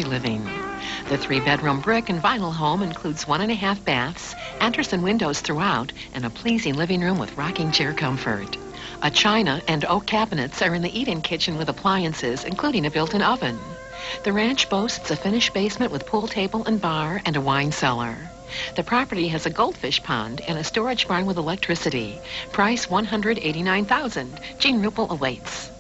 living. The 3-bedroom brick and vinyl home includes 1.5 baths, Anderson windows throughout, and a pleasing living room with rocking chair comfort. A china and oak cabinets are in the eat-in kitchen with appliances, including a built-in oven. The ranch boasts a finished basement with pool table and bar and a wine cellar. The property has a goldfish pond and a storage barn with electricity. Price $189,000. Gene Ruppel awaits.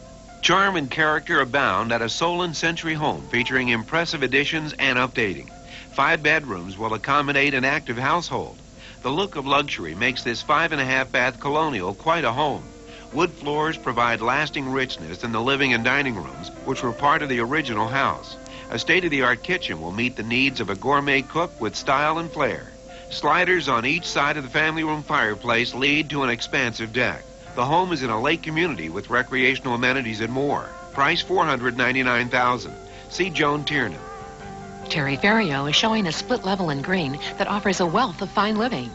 Charm and character abound at a Solon Century home featuring impressive additions and updating. 5 bedrooms will accommodate an active household. The look of luxury makes this 5.5-bath colonial quite a home. Wood floors provide lasting richness in the living and dining rooms, which were part of the original house. A state-of-the-art kitchen will meet the needs of a gourmet cook with style and flair. Sliders on each side of the family room fireplace lead to an expansive deck. The home is in a lake community with recreational amenities and more. Price $499,000. See Joan Tiernan. Terry Ferrio is showing a split level in green that offers a wealth of fine living.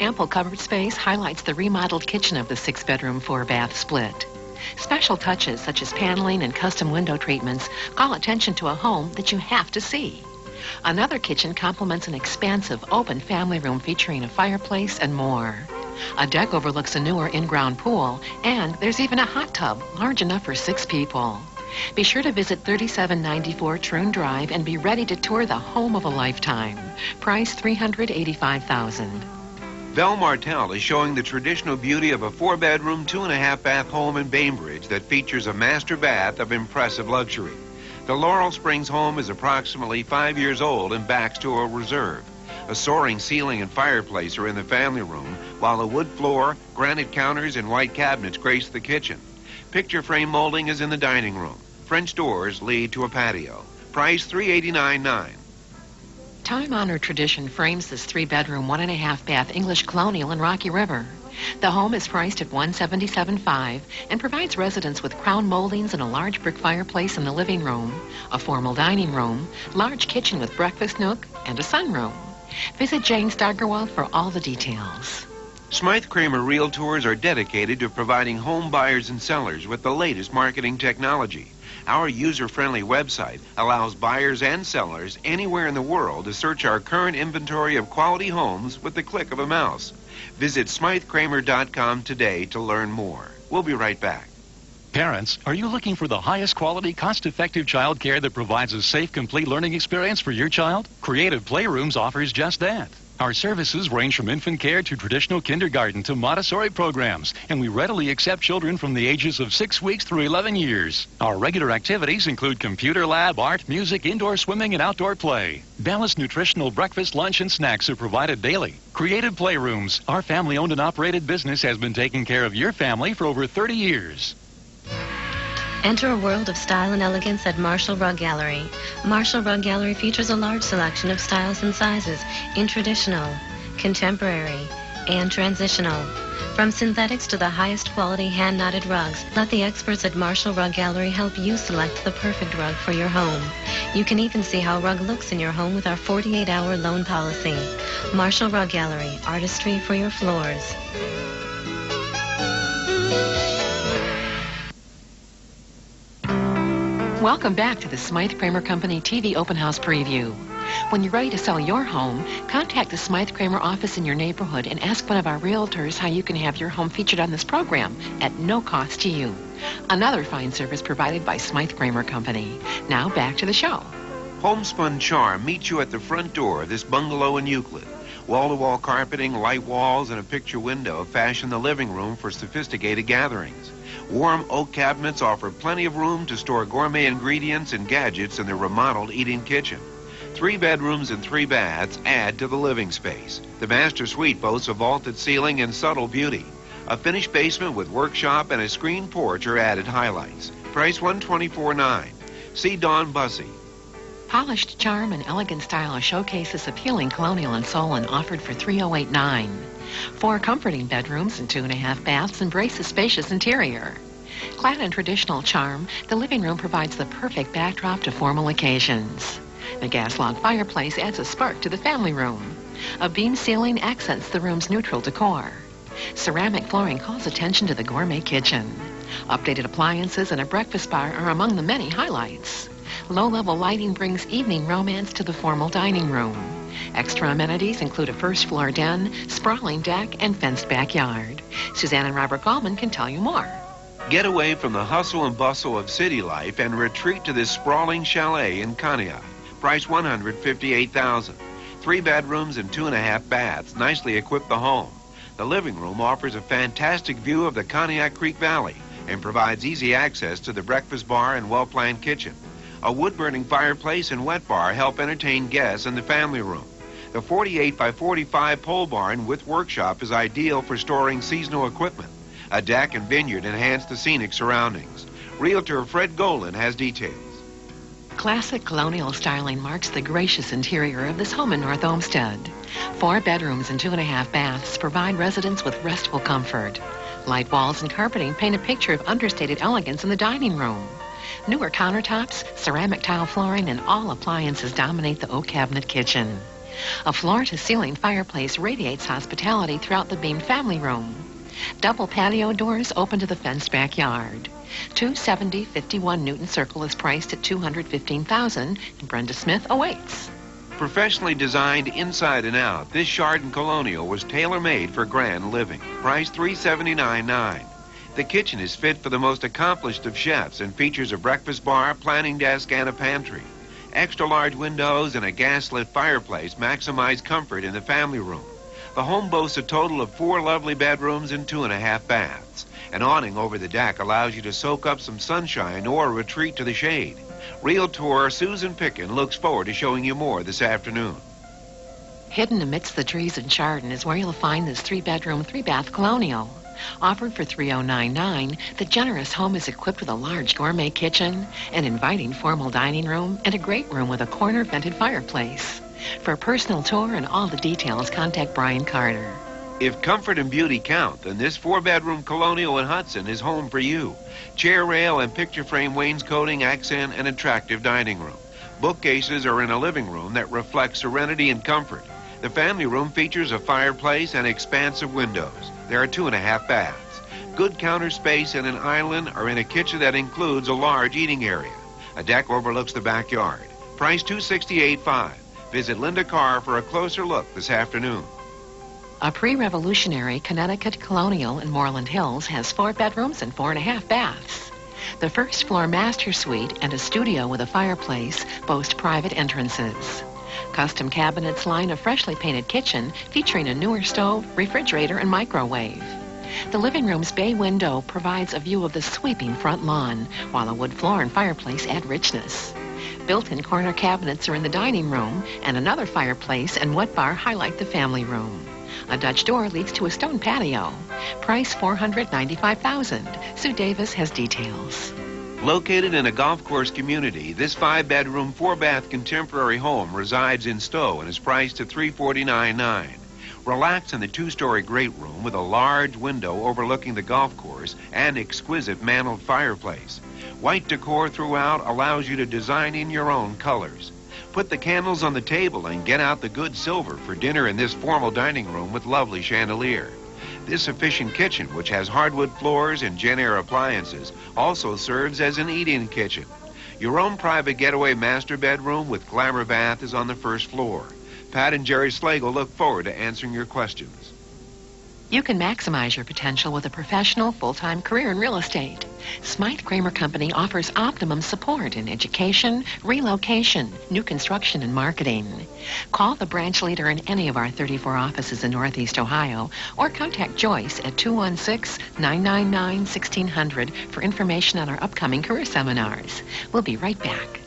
Ample cupboard space highlights the remodeled kitchen of the 6-bedroom, 4-bath split. Special touches such as paneling and custom window treatments call attention to a home that you have to see. Another kitchen complements an expansive open family room featuring a fireplace and more. A deck overlooks a newer in-ground pool, and there's even a hot tub large enough for 6 people. Be sure to visit 3794 Troon Drive and be ready to tour the home of a lifetime. Price $385,000. Vel Martel is showing the traditional beauty of a 4-bedroom, 2.5-bath home in Bainbridge that features a master bath of impressive luxury. The Laurel Springs home is approximately 5 years old and backs to a reserve. A soaring ceiling and fireplace are in the family room, while a wood floor, granite counters, and white cabinets grace the kitchen. Picture frame molding is in the dining room. French doors lead to a patio. Price $389,900. Time-honored tradition frames this 3-bedroom, 1.5-bath English colonial in Rocky River. The home is priced at $177,500 and provides residents with crown moldings and a large brick fireplace in the living room, a formal dining room, large kitchen with breakfast nook, and a sunroom. Visit Jane Steigerwald for all the details. Smythe Cramer Realtors are dedicated to providing home buyers and sellers with the latest marketing technology. Our user-friendly website allows buyers and sellers anywhere in the world to search our current inventory of quality homes with the click of a mouse. Visit SmytheCramer.com today to learn more. We'll be right back. Parents, are you looking for the highest quality, cost-effective child care that provides a safe, complete learning experience for your child? Creative Playrooms offers just that. Our services range from infant care to traditional kindergarten to Montessori programs, and we readily accept children from the ages of 6 weeks through 11 years. Our regular activities include computer lab, art, music, indoor swimming, and outdoor play. Balanced nutritional breakfast, lunch, and snacks are provided daily. Creative Playrooms, our family-owned and operated business, has been taking care of your family for over 30 years. Enter a world of style and elegance at Marshall Rug Gallery. Marshall Rug Gallery features a large selection of styles and sizes in traditional, contemporary, and transitional. From synthetics to the highest quality hand-knotted rugs, let the experts at Marshall Rug Gallery help you select the perfect rug for your home. You can even see how a rug looks in your home with our 48-hour loan policy. Marshall Rug Gallery, artistry for your floors. Welcome back to the Smythe Cramer Company TV Open House Preview. When you're ready to sell your home, contact the Smythe Cramer office in your neighborhood and ask one of our realtors how you can have your home featured on this program at no cost to you. Another fine service provided by Smythe Cramer Company. Now back to the show. Homespun Charm meets you at the front door of this bungalow in Euclid. Wall-to-wall carpeting, light walls, and a picture window fashion the living room for sophisticated gatherings. Warm oak cabinets offer plenty of room to store gourmet ingredients and gadgets in the remodeled eat-in kitchen. 3 bedrooms and 3 baths add to the living space. The master suite boasts a vaulted ceiling and subtle beauty. A finished basement with workshop and a screened porch are added highlights. Price $124,900. See Dawn Bussey. Polished charm and elegant style showcases appealing colonial and Solon offered for $308,900. 4 comforting bedrooms and 2.5 baths embrace a spacious interior. Clad in traditional charm, the living room provides the perfect backdrop to formal occasions. The gas log fireplace adds a spark to the family room. A beam ceiling accents the room's neutral decor. Ceramic flooring calls attention to the gourmet kitchen. Updated appliances and a breakfast bar are among the many highlights. Low-level lighting brings evening romance to the formal dining room. Extra amenities include a first-floor den, sprawling deck, and fenced backyard. Suzanne and Robert Gallman can tell you more. Get away from the hustle and bustle of city life and retreat to this sprawling chalet in Conneaut. Price $158,000. 3 bedrooms and 2.5 baths nicely equip the home. The living room offers a fantastic view of the Conneaut Creek Valley and provides easy access to the breakfast bar and well-planned kitchen. A wood-burning fireplace and wet bar help entertain guests in the family room. The 48 by 45 pole barn with workshop is ideal for storing seasonal equipment. A deck and vineyard enhance the scenic surroundings. Realtor Fred Golan has details. Classic colonial styling marks the gracious interior of this home in North Olmsted. 4 bedrooms and 2.5 baths provide residents with restful comfort. Light walls and carpeting paint a picture of understated elegance in the dining room. Newer countertops, ceramic tile flooring, and all appliances dominate the oak cabinet kitchen. A floor-to-ceiling fireplace radiates hospitality throughout the beamed family room. Double patio doors open to the fenced backyard. 270-51 Newton Circle is priced at $215,000, and Brenda Smith awaits. Professionally designed inside and out, this Chardon Colonial was tailor-made for grand living. Price $379,900. The kitchen is fit for the most accomplished of chefs and features a breakfast bar, planning desk, and a pantry. Extra-large windows and a gas-lit fireplace maximize comfort in the family room. The home boasts a total of 4 lovely bedrooms and 2.5 baths. An awning over the deck allows you to soak up some sunshine or retreat to the shade. Realtor Susan Pickin looks forward to showing you more this afternoon. Hidden amidst the trees in Chardon is where you'll find this 3-bedroom, 3-bath colonial. Offered for $309,900, the generous home is equipped with a large gourmet kitchen, an inviting formal dining room, and a great room with a corner vented fireplace. For a personal tour and all the details, contact Brian Carter. If comfort and beauty count, then this 4-bedroom colonial in Hudson is home for you. Chair rail and picture frame wainscoting accent an attractive dining room. Bookcases are in a living room that reflects serenity and comfort. The family room features a fireplace and expansive windows. There are 2.5 baths. Good counter space and an island are in a kitchen that includes a large eating area. A deck overlooks the backyard. Price $268,500. Visit Linda Carr for a closer look this afternoon. A pre-revolutionary Connecticut colonial in Moreland Hills has 4 bedrooms and 4.5 baths. The first-floor master suite and a studio with a fireplace boast private entrances. Custom cabinets line a freshly painted kitchen featuring a newer stove, refrigerator, and microwave. The living room's bay window provides a view of the sweeping front lawn, while a wood floor and fireplace add richness. Built-in corner cabinets are in the dining room, and another fireplace and wet bar highlight the family room. A Dutch door leads to a stone patio. Price $495,000. Sue Davis has details. Located in a golf course community, this 5-bedroom, 4-bath contemporary home resides in Stowe and is priced at $349,900. Relax in the 2-story great room with a large window overlooking the golf course and exquisite mantled fireplace. White decor throughout allows you to design in your own colors. Put the candles on the table and get out the good silver for dinner in this formal dining room with lovely chandelier. This efficient kitchen, which has hardwood floors and Jenn-Air appliances, also serves as an eat-in kitchen. Your own private getaway master bedroom with glamour bath is on the first floor. Pat and Jerry Slagle look forward to answering your questions. You can maximize your potential with a professional, full-time career in real estate. Smythe Cramer Company offers optimum support in education, relocation, new construction, and marketing. Call the branch leader in any of our 34 offices in Northeast Ohio or contact Joyce at 216-999-1600 for information on our upcoming career seminars. We'll be right back.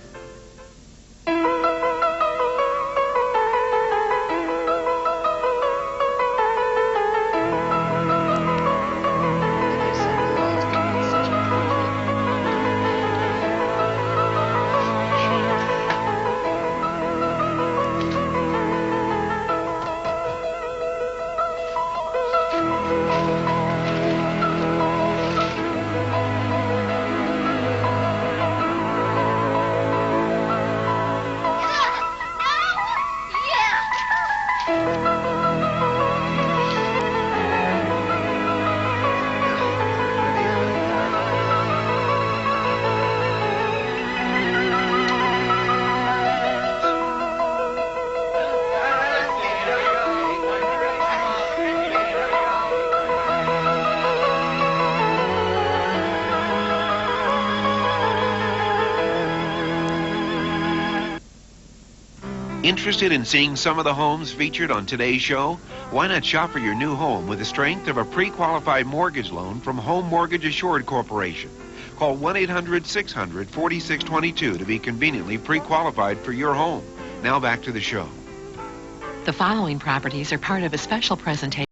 Interested in seeing some of the homes featured on today's show? Why not shop for your new home with the strength of a pre-qualified mortgage loan from Home Mortgage Assured Corporation? Call 1-800-600-4622 to be conveniently pre-qualified for your home. Now back to the show. The following properties are part of a special presentation